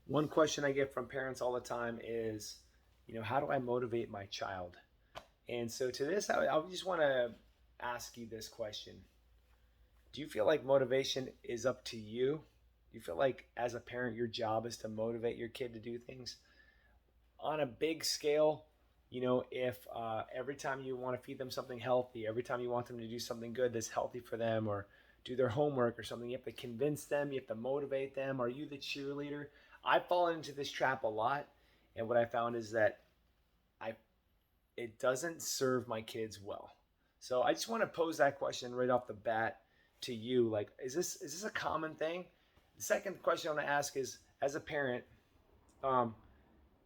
One question I get from parents all the time is, how do I motivate my child? And so to this, I just want to ask you this question. Do you feel like motivation is up to you? Do you feel like as a parent, your job is to motivate your kid to do things on a big scale? If every time you want to feed them something healthy, every time you want them to do something good that's healthy for them, or do their homework or something, you have to convince them, you have to motivate them. Are you the cheerleader? I've fallen into this trap a lot, and what I found is that I it doesn't serve my kids well. So I just want to pose that question right off the bat to you. Like, is this a common thing? The second question I want to ask is, as a parent, um,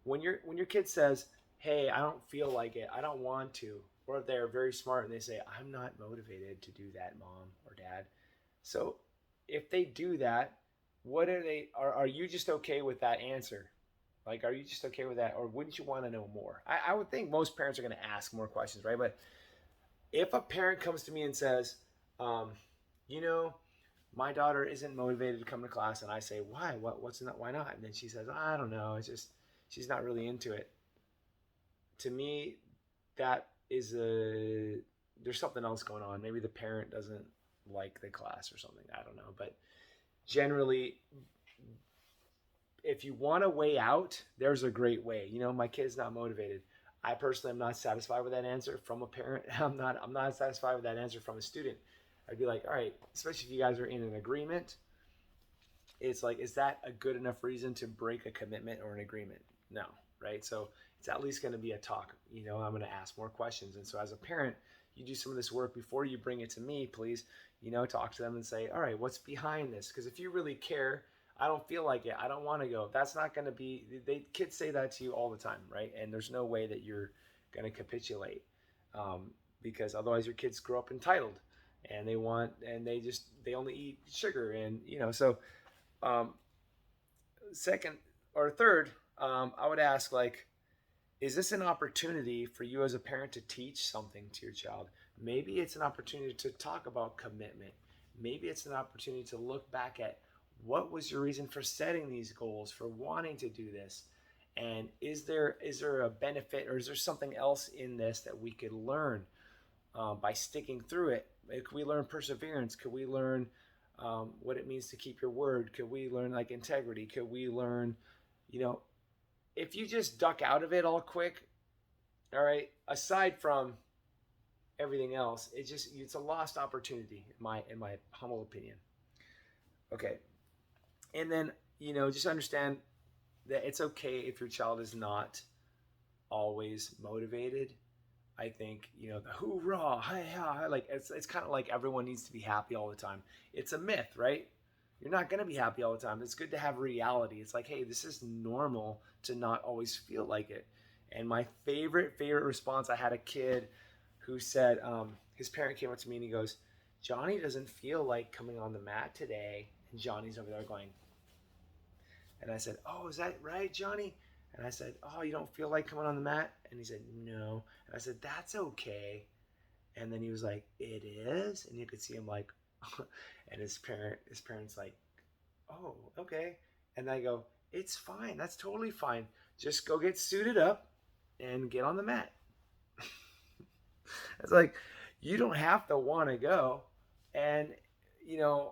when your kid says, "Hey, I don't feel like it. I don't want to," or they're very smart and they say, "I'm not motivated to do that, mom or dad." So if they do that, what are they? Are you just okay with that answer? Like, are you just okay with that, or wouldn't you want to know more? I would think most parents are going to ask more questions, right? But if a parent comes to me and says, um, you know, my daughter isn't motivated to come to class, and I say, why? What's not? Why not? And then she says, I don't know. It's just she's not really into it. To me, that is a there's something else going on. Maybe the parent doesn't like the class or something. I don't know, but generally, if you want a way out, there's a great way. My kid's not motivated. I personally am not satisfied with that answer from a parent. I'm not satisfied with that answer from a student. I'd be like, all right, especially if you guys are in an agreement, it's like, is that a good enough reason to break a commitment or an agreement? No, right? So it's at least going to be a talk. I'm going to ask more questions. And so as a parent, you do some of this work before you bring it to me, please. Talk to them and say, all right, what's behind this? Because if you really care, I don't feel like it. I don't want to go. That's not going to be. Kids say that to you all the time, right? And there's no way that you're going to capitulate, um, because otherwise your kids grow up entitled, and they only eat sugar, and so um, second or third, I would ask, like, is this an opportunity for you as a parent to teach something to your child? Maybe it's an opportunity to talk about commitment. Maybe it's an opportunity to look back at what was your reason for setting these goals, for wanting to do this, and is there a benefit, or is there something else in this that we could learn by sticking through it? Could we learn perseverance? Could we learn what it means to keep your word? Could we learn, like, integrity? Could we learn, you know, if you just duck out of it all quick, all right, aside from everything else, it's a lost opportunity in my humble opinion. Okay. And then, just understand that it's okay if your child is not always motivated. I think, the hoorah, hey, hi, like it's kind of like everyone needs to be happy all the time. It's a myth, right? You're not going to be happy all the time. It's good to have reality. It's like, hey, this is normal to not always feel like it. And my favorite response, I had a kid who said, his parent came up to me and he goes, Johnny doesn't feel like coming on the mat today. And Johnny's over there going, and I said, oh, is that right, Johnny? And I said, oh, you don't feel like coming on the mat? And he said, no. And I said, that's okay. And then he was like, it is? And you could see him like, and his parents like, oh, okay. And I go, it's fine. That's totally fine. Just go get suited up and get on the mat. It's like, you don't have to want to go. And,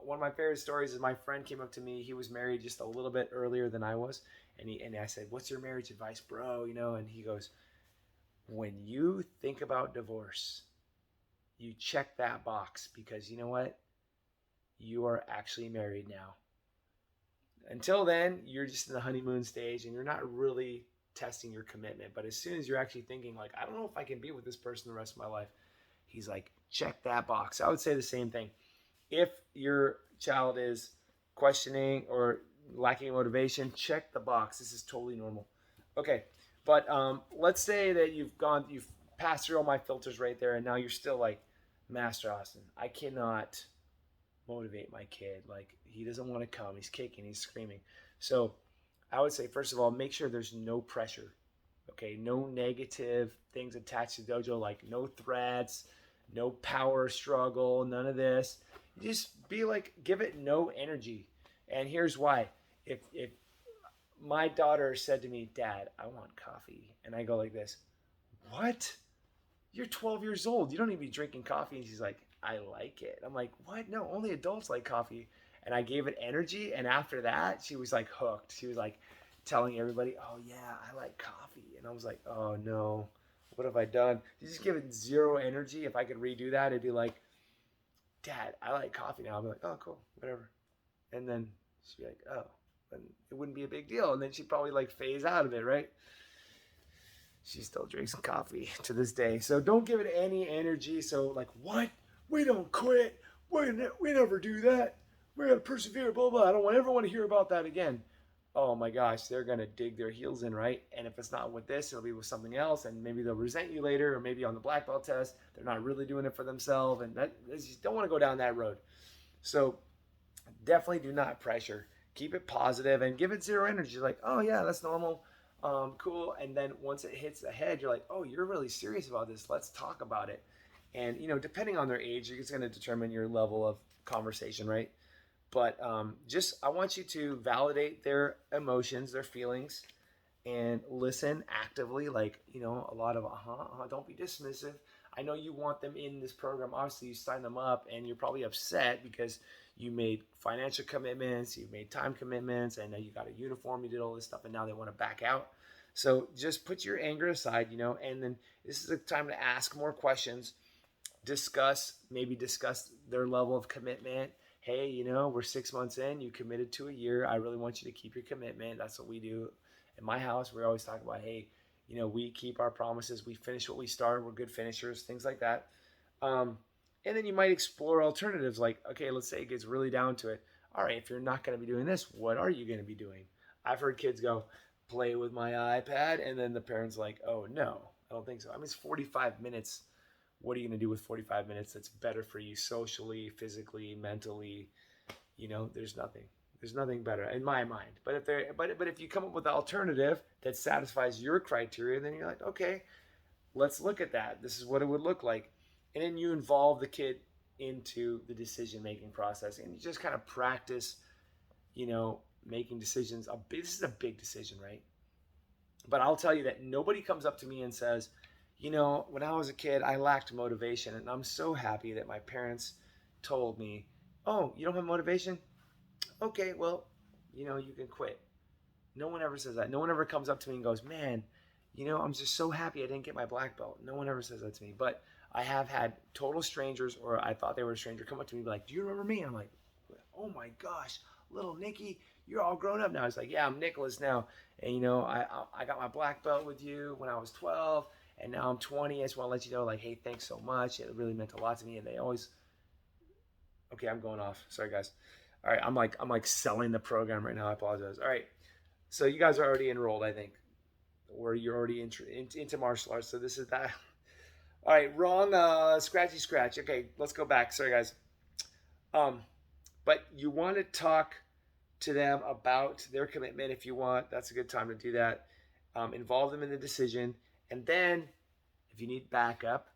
one of my favorite stories is my friend came up to me. He was married just a little bit earlier than I was. And I said, what's your marriage advice, bro? And he goes, when you think about divorce, you check that box, because you know what? You are actually married now. Until then, you're just in the honeymoon stage and you're not really testing your commitment. But as soon as you're actually thinking, like, I don't know if I can be with this person the rest of my life, he's like, check that box. I would say the same thing. If your child is questioning or lacking motivation, check the box. This is totally normal. Okay, but let's say that you've passed through all my filters right there, and now you're still like, Master Austin, I cannot motivate my kid. Like, he doesn't want to come. He's kicking. He's screaming. So I would say, first of all, make sure there's no pressure. Okay, no negative things attached to dojo, like no threats, no power struggle, none of this. You just be like, give it no energy. And here's why. If my daughter said to me, Dad, I want coffee. And I go like this, what? You're 12 years old. You don't need to be drinking coffee. And she's like, I like it. I'm like, what? No, only adults like coffee. And I gave it energy. And after that, she was like hooked. She was like telling everybody, oh, yeah, I like coffee. And I was like, oh, no. What have I done? You just give it zero energy. If I could redo that, it'd be like, Dad, I like coffee now. I'd be like, oh, cool, whatever. And then she'd be like, oh, and it wouldn't be a big deal. And then she'd probably like phase out of it, right? She still drinks coffee to this day. So don't give it any energy. So like, what? We don't quit. We never do that. We're gonna persevere. Blah blah. I don't ever want to hear about that again. Oh my gosh, they're gonna dig their heels in, right? And if it's not with this, it'll be with something else, and maybe they'll resent you later, or maybe on the black belt test, they're not really doing it for themselves, and that you don't want to go down that road. So definitely do not pressure. Keep it positive and give it zero energy. Like, oh yeah, that's normal. Cool. And then once it hits the head, you're like, oh, you're really serious about this. Let's talk about it. And depending on their age, it's going to determine your level of conversation, right? But just I want you to validate their emotions, their feelings, and listen actively. Like a lot of don't be dismissive. I know you want them in this program. Obviously, you signed them up, and you're probably upset because you made financial commitments, you made time commitments, and now you got a uniform, you did all this stuff, and now they want to back out. So just put your anger aside, and then this is a time to ask more questions, maybe discuss their level of commitment. Hey, we're 6 months in, you committed to a year. I really want you to keep your commitment. That's what we do in my house. We always talk about, hey, we keep our promises. We finish what we start. We're good finishers, things like that. And then you might explore alternatives like, okay, let's say it gets really down to it. All right, if you're not going to be doing this, what are you going to be doing? I've heard kids go, play with my iPad. And then the parent's like, oh, no, I don't think so. I mean, it's 45 minutes. What are you going to do with 45 minutes that's better for you socially, physically, mentally? There's nothing. There's nothing better in my mind. But if you come up with an alternative that satisfies your criteria, then you're like, okay, let's look at that. This is what it would look like. And then you involve the kid into the decision-making process. And you just kind of practice, making decisions. This is a big decision, right? But I'll tell you that nobody comes up to me and says, when I was a kid, I lacked motivation. And I'm so happy that my parents told me, oh, you don't have motivation? Okay, well, you can quit. No one ever says that. No one ever comes up to me and goes, man, I'm just so happy I didn't get my black belt. No one ever says that to me. But I have had total strangers, or I thought they were a stranger, come up to me and be like, do you remember me? And I'm like, oh my gosh, little Nicky, you're all grown up now. It's like, yeah, I'm Nicholas now. And I got my black belt with you when I was 12, and now I'm 20. I just want to let you know, like, hey, thanks so much. It really meant a lot to me. And they always, okay, I'm going off. Sorry, guys. All right, I'm like selling the program right now. I apologize. All right, so you guys are already enrolled, I think, or you're already into martial arts. So this is that. All right, wrong. Scratchy scratch. Okay, let's go back. Sorry, guys. But you want to talk to them about their commitment if you want. That's a good time to do that. Involve them in the decision, and then if you need backup,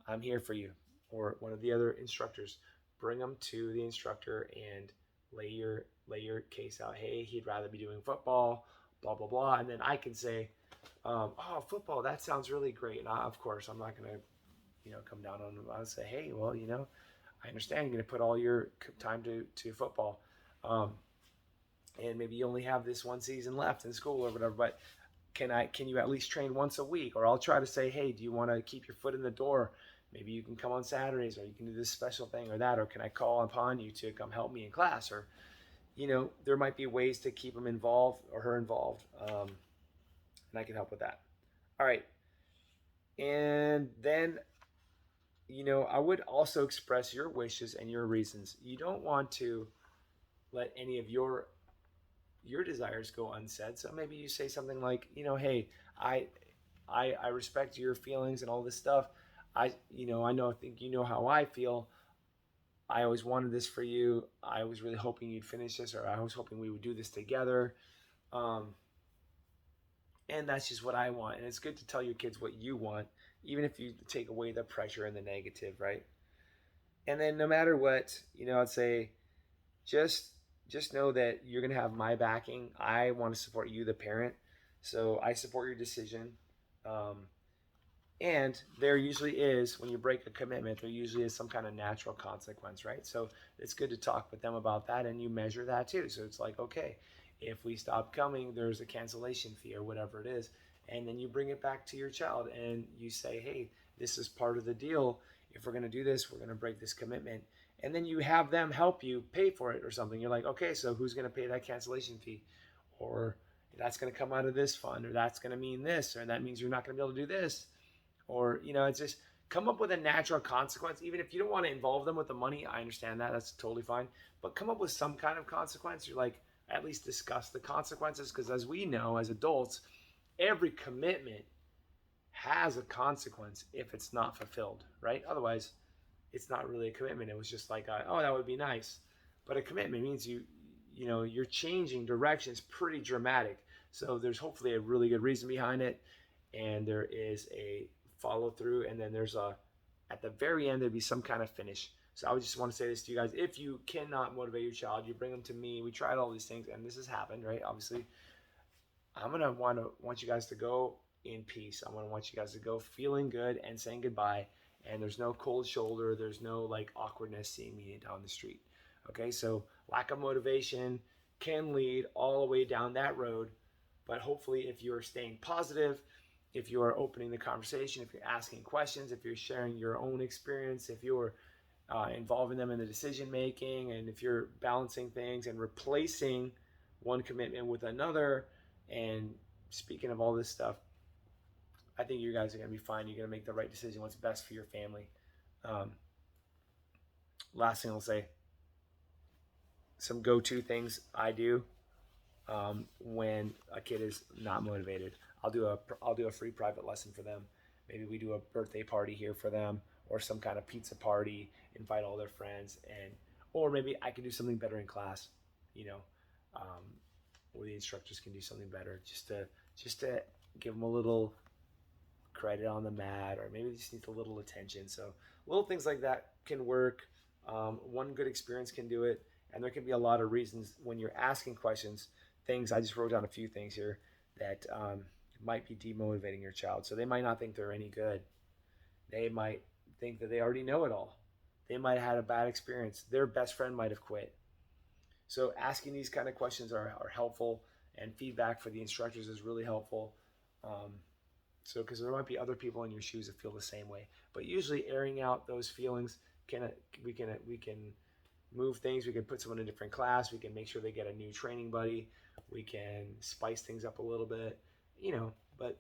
I'm here for you, or one of the other instructors. Bring them to the instructor and lay your case out. Hey, he'd rather be doing football, blah blah blah, and then I can say, oh, football, that sounds really great. And of course, I'm not going to, come down on them. I'll say, hey, well, I understand you're going to put all your time to football, and maybe you only have this one season left in school or whatever. But can you at least train once a week? Or I'll try to say, hey, do you want to keep your foot in the door? Maybe you can come on Saturdays, or you can do this special thing or that, or can I call upon you to come help me in class? Or, there might be ways to keep them involved or her involved, and I can help with that. All right. And then, I would also express your wishes and your reasons. You don't want to let any of your desires go unsaid. So maybe you say something like, hey, I respect your feelings and all this stuff. I think how I feel. I always wanted this for you. I was really hoping you'd finish this, or I was hoping we would do this together. And that's just what I want. And it's good to tell your kids what you want, even if you take away the pressure and the negative, right? And then no matter what, I'd say just just know that you're going to have my backing. I want to support you, the parent. So I support your decision. Um, and there usually is, when you break a commitment, there usually is some kind of natural consequence, right? So it's good to talk with them about that, and you measure that too. So it's like, okay, if we stop coming, there's a cancellation fee or whatever it is. And then you bring it back to your child and you say, hey, this is part of the deal. If we're going to do this, we're going to break this commitment. And then you have them help you pay for it or something. You're like, okay, so who's going to pay that cancellation fee? Or that's going to come out of this fund, or that's going to mean this, or that means you're not going to be able to do this. Or, it's just come up with a natural consequence. Even if you don't want to involve them with the money, I understand that. That's totally fine. But come up with some kind of consequence. You're like, at least discuss the consequences. Because as we know, as adults, every commitment has a consequence if it's not fulfilled, right? Otherwise, it's not really a commitment. It was just like, oh, that would be nice. But a commitment means you're changing directions pretty dramatic. So there's hopefully a really good reason behind it, and there is a follow through, and then at the very end there'd be some kind of finish. So I would just want to say this to you guys: if you cannot motivate your child, you bring them to me. We tried all these things, and this has happened, right? Obviously, I'm gonna want you guys to go in peace. I'm gonna want you guys to go feeling good and saying goodbye. And there's no cold shoulder. There's no like awkwardness seeing me down the street. Okay, so lack of motivation can lead all the way down that road. But hopefully, if you're staying positive, if you are opening the conversation, if you're asking questions, if you're sharing your own experience, if you're involving them in the decision making, and if you're balancing things and replacing one commitment with another, and speaking of all this stuff, I think you guys are going to be fine. You're going to make the right decision, what's best for your family. Um, Last thing I'll say, some go-to things I do when a kid is not motivated. I'll do a free private lesson for them. Maybe we do a birthday party here for them, or some kind of pizza party. Invite all their friends, or maybe I can do something better in class. You know, um, or the instructors can do something better, just to give them a little credit on the mat, or maybe they just need a little attention. So little things like that can work. One good experience can do it, and there can be a lot of reasons when you're asking questions. Things I just wrote down a few things here that might be demotivating your child. So they might not think they're any good. They might think that they already know it all. They might have had a bad experience. Their best friend might have quit. So asking these kind of questions are helpful, and feedback for the instructors is really helpful. Um, so, because there might be other people in your shoes that feel the same way, but usually airing out those feelings we can move things. We can put someone in a different class. We can make sure they get a new training buddy. We can spice things up a little bit, But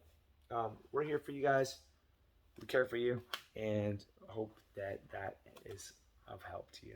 we're here for you guys. We care for you, and hope that is of help to you.